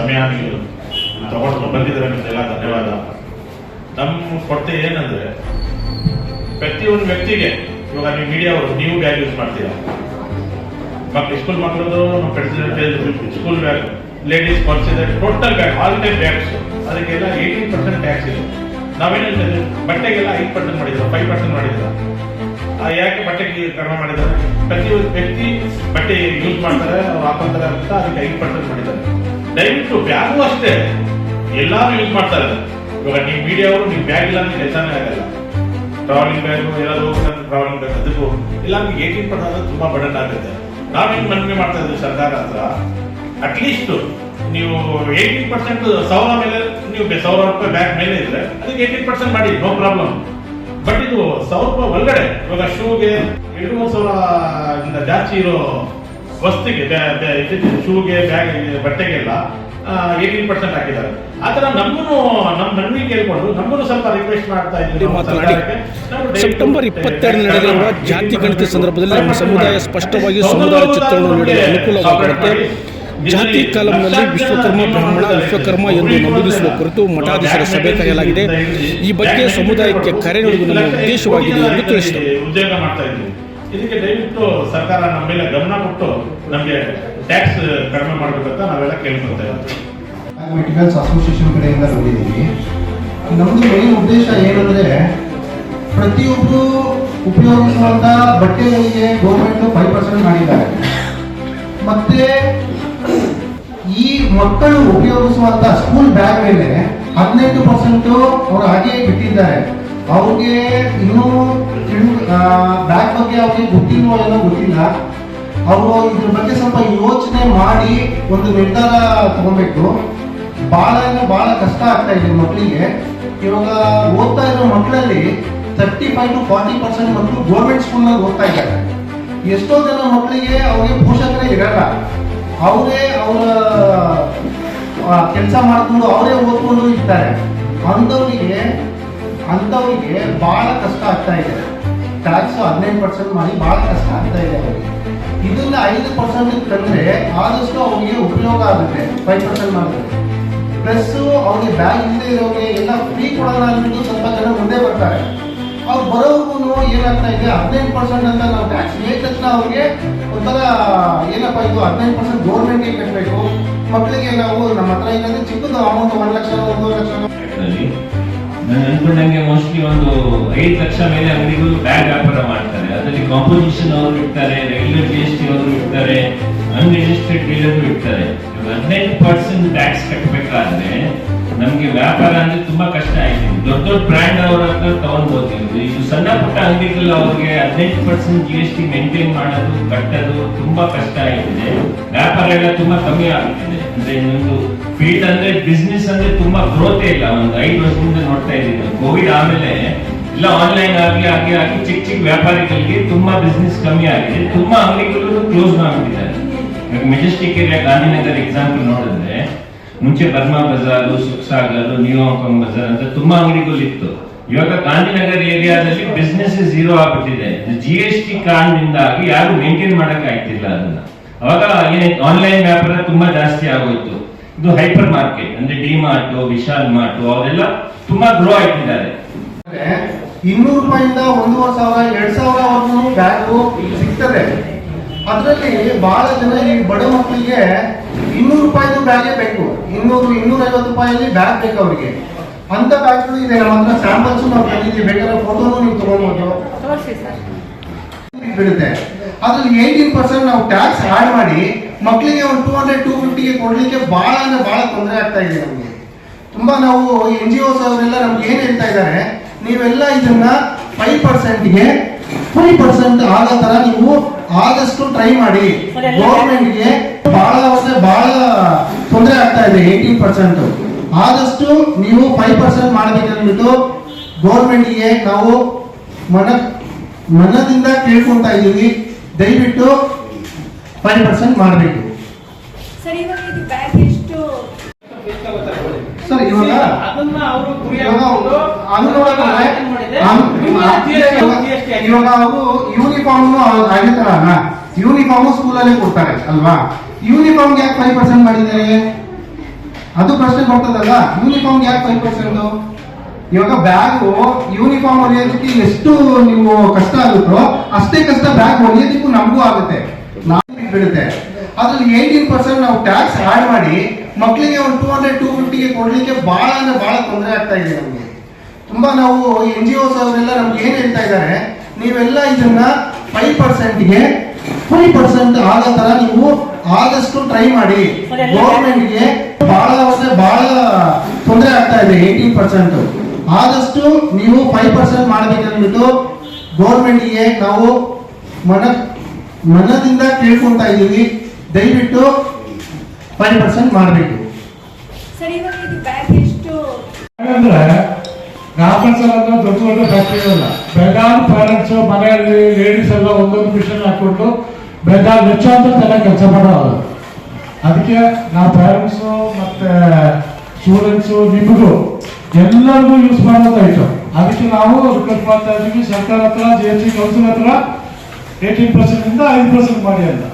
ಸಮಯ ನೀವು ತಗೊಂಡು ಬಂದಿದ್ರೆ ನಿಮ್ದೆಲ್ಲ ಧನ್ಯವಾದ. ನಮ್ಮ ಕೊರತೆ ಏನಂದ್ರೆ ಪ್ರತಿಯೊಂದು ವ್ಯಕ್ತಿಗೆ ಇವಾಗ ನೀವು ಮೀಡಿಯಾ ಅವರು ನೀವು ಬ್ಯಾಗ್ ಯೂಸ್ ಮಾಡ್ತೀರಾ, ಸ್ಕೂಲ್ ಮಕ್ಕಳದು ಸ್ಕೂಲ್ ಬ್ಯಾಗ್, ಲೇಡೀಸ್ ಪರ್ಸ್ ಇದೆ, total bag all type bags ಅದಕ್ಕೆಲ್ಲ 18% ಟ್ಯಾಕ್ಸ್ ಇದೆ. ನಾವೇನು ಹೇಳ್ತೀವಿ ಬಟ್ಟೆಗೆಲ್ಲ 5% ಮಾಡಿದ್ರು, 5% ಮಾಡಿದ್ರು. ಯಾಕೆ ಬಟ್ಟೆಗೆ ಕಡಿಮೆ ಮಾಡಿದ್ದಾರೆ? ಪ್ರತಿಯೊಂದು ವ್ಯಕ್ತಿ ಬಟ್ಟೆ ಯೂಸ್ ಮಾಡ್ತಾರೆ, ಅವ್ರು ಹಾಕೊಂತಾರೆ ಅಂತ ಅದಕ್ಕೆ 5% ಮಾಡಿದ್ದಾರೆ. ದಯವಿಟ್ಟು ಬ್ಯಾಗು ಅಷ್ಟೇ ಎಲ್ಲಾರು ಯೂಸ್ ಮಾಡ್ತಾರೆ. ಇವಾಗ ನೀವು ಮೀಡಿಯಾ ಅವರು ನೀವು ಬ್ಯಾಗ್ ಇಲ್ಲ ಅಂದ್ರೆ ಕೆಲಸನೇ ಆಗಲ್ಲ. ಟ್ರಾವೆಲಿಂಗ್ ಬ್ಯಾಗು ಎಲ್ಲರೂ ಟ್ರಾವೆಲಿಂಗ್ ಬ್ಯಾಗ್ ಅದಕ್ಕೂ ಇಲ್ಲ 18% ತುಂಬಾ ಬರ್ಡನ್ ಆಗುತ್ತೆ. ನಾವೇನು ಮನವಿ ಮಾಡ್ತಾ ಇದ್ದೀವಿ ಸರ್ಕಾರ ಹತ್ರ, ಅಟ್ಲೀಸ್ಟ್ ನೀವು 18% 1000 ಮೇಲೆ ನೀವು 1000 ರೂಪಾಯಿ ಬ್ಯಾಗ್ ಮೇಲೆ ಇದ್ರೆ ಅದಕ್ಕೆ 18% ಮಾಡಿ, ನೋ ಪ್ರಾಬ್ಲಮ್. ಬಟ್ ಇದು 1000 ರೂಪಾಯಿ ಒಳಗಡೆ ಇವಾಗ ಶೂಗೆ 2,000 ಜಾಸ್ತಿ ಇರೋ ವಸ್ತುಗೆ ಶೂಗೆ ಬ್ಯಾಗ್ ಬಟ್ಟೆಗೆಲ್ಲ 18% ಹಾಕಿದ್ದಾರೆ. ಆತರ ನಮ್ಮ ಮನವಿ ಕೇಳ್ಕೊಂಡು ನಮ್ಮನ್ನು ಸ್ವಲ್ಪ ರಿಕ್ವೆಸ್ಟ್ ಮಾಡ್ತಾ ಇದ್ದೀವಿ. ಸೆಪ್ಟೆಂಬರ್ 22 ನಡೆದಿರುವ ಜಾತಿ ಗಣತಿ ಸಂದರ್ಭದಲ್ಲಿ ನಮ್ಮ ಸಮುದಾಯ ಸ್ಪಷ್ಟವಾಗಿ ಸಮುದಾಯ ಚಿತ್ರವನ್ನು ನೀಡಲು ಅನುಕೂಲವಾಗುವಂತೆ ಜಾತಿ ಕಾಲಂನಲ್ಲಿ ವಿಶ್ವಕರ್ಮ ಬ್ರಾಹ್ಮಣ ವಿಶ್ವಕರ್ಮ ಎಂದು ನಮೂದಿಸುವ ಕುರಿತು ಮಠಾಧೀಶರ ಸಭೆ ಕರೆಯಲಾಗಿದೆ. ಈ ಬಗ್ಗೆ ಸಮುದಾಯಕ್ಕೆ ಕರೆ ನೀಡುವುದು ನಮ್ಮ ಉದ್ದೇಶವಾಗಿದೆ ಎಂದು ತಿಳಿಸಿದರು. ಉದ್ಯೋಗ ಮಾಡ್ತಾ ಇದ್ದೀವಿ, ಇದಕ್ಕೆ ದಯವಿಟ್ಟು ಸರ್ಕಾರ ನಮ್ಮ ಮೇಲೆ ಗಮನ ಕೊಟ್ಟು ನಮಗೆ ಟ್ಯಾಕ್ಸ್ ಕಡಿಮೆ ಮಾಡಬೇಕಂತ ನಾವೆಲ್ಲ ಕೇಳ್ಕೊಳ್ತಾ ಇದ್ದೀವಿ. ಮೆಟೀರಿಯಲ್ಸ್ ಅಸೋಸಿಯೇಷನ್ ಕಡೆಯಿಂದ ನೋಡಿದ್ದೀವಿ. ನಮ್ಮದು ಮೇನ್ ಉದ್ದೇಶ ಏನಂದ್ರೆ ಪ್ರತಿಯೊಬ್ಬರು ಉಪಯೋಗಿಸುವಂತ ಬಟ್ಟೆಗಳಿಗೆ ಗೌರ್ಮೆಂಟ್ 5% ಮಾಡಿದ್ದಾರೆ. ಮತ್ತೆ ಈ ಮಕ್ಕಳು ಉಪಯೋಗಿಸುವಂತ ಸ್ಕೂಲ್ ಬ್ಯಾಗ್ ಮೇಲೆ 18% ಅವರು ಹಾಗೆ ಬಿಟ್ಟಿದ್ದಾರೆ. ಅವ್ರಿಗೆ ಇನ್ನೂ ಬ್ಯಾಗ್ ಬಗ್ಗೆ ಅವ್ರಿಗೆ ಗೊತ್ತಿಲ್ವೋ ಏನೋ ಗೊತ್ತಿಲ್ಲ. ಅವರು ಇದ್ರ ಬಗ್ಗೆ ಸ್ವಲ್ಪ ಯೋಚನೆ ಮಾಡಿ ಒಂದು ನಿರ್ಧಾರ ತಗೋಬೇಕು. ಬಹಳ ಕಷ್ಟ ಆಗ್ತಾ ಇದೆ ಮಕ್ಕಳಿಗೆ. ಇವಾಗ ಓದ್ತಾ ಇರೋ ಮಕ್ಕಳಲ್ಲಿ 35 to 40% ಮಕ್ಕಳು ಗೌರ್ಮೆಂಟ್ ಸ್ಕೂಲ್ನಲ್ಲಿ ಓದ್ತಾ ಇದ್ದಾರೆ. ಎಷ್ಟೋ ಜನ ಮಕ್ಕಳಿಗೆ ಅವ್ರಿಗೆ ಪೋಷಕರೇ ಇರಲ್ಲ, ಅವರೇ ಅವರ ಕೆಲಸ ಮಾಡಿಕೊಂಡು ಅವರೇ ಓದ್ಕೊಂಡು ಇರ್ತಾರೆ. ಅಂಥವ್ರಿಗೆ ಬಹಳ ಕಷ್ಟ ಆಗ್ತಾ ಇದೆ. ಟ್ಯಾಕ್ಸ್ 15% ಮಾಡಿ ಬಹಳ ಕಷ್ಟ ಆಗ್ತಾ ಇದೆ ಅವರಿಗೆ. ಇದನ್ನ 5% ತಂದ್ರೆ ಆದಷ್ಟು ಅವ್ರಿಗೆ ಉಪಯೋಗ ಆಗುತ್ತೆ. 5% ಮಾಡಿದ್ರೆ ಪ್ಲಸ್ ಅವ್ರಿಗೆ ಬ್ಯಾಗ್ ಇಲ್ಲದೆ ಇರೋರಿಗೆ ಎಲ್ಲ ಫ್ರೀ ಕೊಡೋಣ ಅಂದ್ಬಿಟ್ಟು ಸ್ವಲ್ಪ ಜನ ಮುಂದೆ ಬರ್ತಾರೆ. ಅವ್ರು ಬರೋರ್ಗು ಏನಾಗ್ತಾ ಇದೆ 15% ಅಂತ ನಾವು ಟ್ಯಾಕ್ಸ್ ಹೇಳಿದ ತಕ್ಷಣ ಅವ್ರಿಗೆ ಒಂಥರ ಏನಪ್ಪ ಇದು 15% ಗೌರ್ಮೆಂಟ್ಗೆ ಕಟ್ಟಬೇಕು. ಮಕ್ಕಳಿಗೆ ನಾವು ನಮ್ಮ ಹತ್ರ ಏನಂದ್ರೆ ಚಿಕ್ಕದು ಅಮೌಂಟ್ 1 ಲಕ್ಷ 1 ಲಕ್ಷ ನಾನು ಅನ್ಕೊಂಡಂಗೆ ಮೋಸ್ಟ್ಲಿ ಒಂದು 5 ಲಕ್ಷ ಮೇಲೆ ಅಂಗಡಿಗಳು ಬ್ಯಾಗ್ ವ್ಯಾಪಾರ ಮಾಡ್ತಾರೆ. ಅದರಲ್ಲಿ ಕಾಂಪೋಸಿಷನ್ ಅವರು ಇರ್ತಾರೆ, ರೆಗ್ಯುಲರ್ GST ಅವರು ಇರ್ತಾರೆ, ಅನ್ರಿಜಿಸ್ಟರ್ಡ್ ಡೀಲರ್ ಇರ್ತಾರೆ. 15% ಟ್ಯಾಕ್ಸ್ ಕಟ್ಟಬೇಕಾದ್ರೆ ನಮ್ಗೆ ವ್ಯಾಪಾರ ಅಂದ್ರೆ ತುಂಬಾ ಕಷ್ಟ ಆಯ್ತು. ದೊಡ್ಡ ಬ್ರ್ಯಾಂಡ್ ಅವರ ಹತ್ರ ತಗೊಂಡ್ಬೋದು. ಇದು ಸಣ್ಣ ಪುಟ್ಟ ಅಂಗಡಿಗಳು ಅವ್ರಿಗೆ 15% GST ಮೇಂಟೈನ್ ಮಾಡೋದು ಕಟ್ಟೋದು ತುಂಬಾ ಕಷ್ಟ ಆಗಿದೆ. ವ್ಯಾಪಾರ ಎಲ್ಲ ತುಂಬಾ ಕಮ್ಮಿ ಆಗ್ತಿದೆ. ಅಂದ್ರೆ ಇನ್ನೊಂದು ಫೀಲ್ಡ್ ಅಂದ್ರೆ ಬಿಸ್ನೆಸ್ ಅಂದ್ರೆ ತುಂಬಾ ಗ್ರೋತ್ ಇಲ್ಲ. ಒಂದು 5 ವರ್ಷದಿಂದ ನೋಡ್ತಾ ಇದ್ದೀವಿ. ಕೋವಿಡ್ ಆಮೇಲೆ ಎಲ್ಲ ಆನ್ಲೈನ್ ಆಗಿ ಚಿಕ್ಕ ವ್ಯಾಪಾರಿಗಳಿಗೆ ತುಂಬಾ ಬಿಸ್ನೆಸ್ ಕಮ್ಮಿ ಆಗಿದೆ. ತುಂಬಾ ಅಂಗಡಿಗಳು ಕ್ಲೋಸ್ ಮಾಡ್ಬಿಟ್ಟಿದ್ದಾರೆ. ಮೆಜೆಸ್ಟಿಕ್ ಏರಿಯಾ ಗಾಂಧಿನಗರ್ ಎಕ್ಸಾಂಪಲ್ ನೋಡಿದ್ರೆ ಮುಂಚೆ Burma Bazaar, Sukhsagar, New Hong Kong Bazaar ಅಂತ ತುಂಬಾ ಅಂಗಡಿಗಳು ಇತ್ತು. ಇವಾಗ ಗಾಂಧಿನಗರ್ ಏರಿಯಾದಲ್ಲಿ ಬಿಸ್ನೆಸ್ ಝೀರೋ ಆಗ್ಬಿಟ್ಟಿದೆ. GST ಕಾರಣದಿಂದಾಗಿ ಯಾರು ಮೇಂಟೈನ್ ಮಾಡಕ್ ಆಗ್ತಿಲ್ಲ ಅದನ್ನ. ಅವಾಗ ಏನಾಯ್ತು, ಆನ್ಲೈನ್ ವ್ಯಾಪಾರ ತುಂಬಾ ಜಾಸ್ತಿ ಆಗೋಯ್ತು. ಇದು ಹೈಪರ್ ಮಾರ್ಕೆಟ್ ಅಂದ್ರೆ ಡಿ ಮಾರ್ಟ್, ವಿಶಾಲ್ ಮಾರ್ಟ್ ಅವರೆಲ್ಲ ತುಂಬಾ ಗ್ರೋ ಆಗ್ತಿದ್ದಾರೆ. 200 ರೂಪಾಯಿಂದ 1,500 2,000 ಬ್ಯಾಗು ಸಿಗ್ತದೆ. ಅದರಲ್ಲಿ ಬಹಳ ಜನ ಈ ಬಡ ಮಕ್ಕಳಿಗೆ 200 ರೂಪಾಯಿದು ಬ್ಯಾಗೇ ಬೇಕು. 200-250 ರೂಪಾಯಲ್ಲಿ ಬ್ಯಾಗ್ ಬೇಕು ಅವರಿಗೆ. ಅಂತ ಬ್ಯಾಗ್ಗಳು ಇದೆ ನಮ್ಮ ಹತ್ರ. ಸ್ಯಾಂಪಲ್ಸ್ ನಾವು ತಂದಿದ್ದೀವಿ, ಬೇಕಾದ್ರೆ ಫೋಟೋನು ನೀವು ತಗೊಳ್ಬೋದು. ಬಿಡುತ್ತೆ. ಅದ್ರಲ್ಲಿ 18% ನಾವು ಟ್ಯಾಕ್ಸ್ ಆಡ್ ಮಾಡಿ ಮಕ್ಕಳಿಗೆ ಒಂದು 200-250ಗೆ ಕೊಡ್ಲಿಕ್ಕೆ ಬಹಳ ತೊಂದರೆ ಆಗ್ತಾ ಇದೆ ನಮಗೆ. ತುಂಬಾ ನಾವು NGOs ಅವರೆಲ್ಲ ನಮ್ಗೆ ಏನ್ ಹೇಳ್ತಾ ಇದ್ದಾರೆ, ನೀವೆಲ್ಲ ಇದನ್ನ 5%ಗೆ 5% ಆಗೋ ತರ ನೀವು ಆದಷ್ಟು ಟ್ರೈ ಮಾಡಿ. ಗೌರ್ಮೆಂಟ್ಗೆ ಬಹಳ ತೊಂದರೆ ಆಗ್ತಾ ಇದೆ. 18% ಆದಷ್ಟು ನೀವು 5% ಮಾಡಬೇಕಂದ್ಬಿಟ್ಟು ಗೌರ್ಮೆಂಟ್ಗೆ ನಾವು ಮನದಿಂದ ಕೇಳ್ಕೊಂತಾ ಇದ್ದೀವಿ. ದಯವಿಟ್ಟು 5% ಮಾಡಬೇಕು ಸರ್. ಇವಾಗ ಅವರು ಯೂನಿಫಾರ್ಮ್ ಆಗಿರ್ತಾರಲ್ಲ, ಯೂನಿಫಾರ್ಮ್ ಸ್ಕೂಲಲ್ಲೇ ಕೊಡ್ತಾರೆ ಅಲ್ವಾ? ಯೂನಿಫಾರ್ಮ್ಗೆ ಯಾಕೆ 5% ಮಾಡಿದ್ದಾರೆ? ಅದು ಪ್ರಶ್ನೆ ಬರ್ತದಲ್ಲ, ಯೂನಿಫಾರ್ಮ್ ಯಾಕೆ 5%? ಇವಾಗ ಬ್ಯಾಗು ಯೂನಿಫಾರ್ಮ್ ಹೊಲಿಯೋದಕ್ಕೆ ಎಷ್ಟು ನೀವು ಕಷ್ಟ ಆಗುತ್ತೋ ಅಷ್ಟೇ ಕಷ್ಟ ಬ್ಯಾಗ್ ಹೊಲಿಯೋದಕ್ಕೂ ನಮಗೂ ಆಗುತ್ತೆ, ನಾವು ಬಿಡುತ್ತೆ. ಅದ್ರಲ್ಲಿ 18% ನಾವು ಟ್ಯಾಕ್ಸ್ ಆಡ್ ಮಾಡಿ ಮಕ್ಕಳಿಗೆ ಒಂದು 200-250ಗೆ ಕೊಡ್ಲಿಕ್ಕೆ ಬಹಳ ಅಂದ್ರೆ ಬಹಳ ತೊಂದರೆ ಆಗ್ತಾ ಇದೆ ನಮಗೆ. ತುಂಬಾ ನಾವು NGOs ಅವರೆಲ್ಲ ನಮ್ಗೆ ಏನ್ ಹೇಳ್ತಾ ಇದ್ದಾರೆ, ನೀವೆಲ್ಲ ಇದನ್ನ 5%ಗೆ 5% ಆಗೋ ತರ ನೀವು ಆದಷ್ಟು ಟ್ರೈ ಮಾಡಿ. ಗೌರ್ಮೆಂಟ್ಗೆ ಬಹಳ ಅಂದ್ರೆ ಬಹಳ ತೊಂದರೆ ಆಗ್ತಾ ಇದೆ 18%. ಆದಷ್ಟು ನೀವು 5% ಮಾಡಬೇಕಂದ್ಬಿಟ್ಟು ಗೌರ್ಮೆಂಟ್ಗೆ ನಾವು ಮನದಿಂದ ಕೇಳ್ಕೊಂತಾ ಇದ್ದೀವಿ. ದಯವಿಟ್ಟು 5% ಮಾಡಬೇಕು. ಸರ್ ಇವಾಗ ಇದು ಬ್ಯಾಗ್ ಎಷ್ಟು? ಯಾಕಂದ್ರೆ ಗಾರ್ಮೆಂಟ್ಸ್ ಎಲ್ಲ ದೊಡ್ಡ ದೊಡ್ಡ ಫ್ಯಾಕ್ಟ್ರಿ ಅಲ್ಲ, ಬೆಳಗಾವಿ ಪ್ಯಾರೆಂಟ್ಸ್ ಮನೆಯಲ್ಲಿ ಲೇಡೀಸ್ ಎಲ್ಲ ಒಂದೊಂದು ಮಿಷನ್ ಹಾಕೊಂಡು ಬೆಳಗಾವಿ ಲಕ್ಷಾಂತರ ಕೆಲಸ ಮಾಡೋದು. ಅದಕ್ಕೆ ನಾವು ಪ್ಯಾರೆಂಟ್ಸು ಮತ್ತೆ ಸ್ಟೂಡೆಂಟ್ಸು ನಿಮಗೂ ಎಲ್ಲರಿಗೂ ಯೂಸ್ ಮಾಡೋದಾಯ್ತು. ಅದಕ್ಕೆ ನಾವು ರಿಕ್ವೆಸ್ಟ್ ಮಾಡ್ತಾ ಇದ್ದೀವಿ ಸರ್ಕಾರ ಹತ್ರ, GST ಕೌನ್ಸಿಲ್ ಹತ್ರ 18% ಇಂದ 5% ಮಾಡಿ ಅಂತ.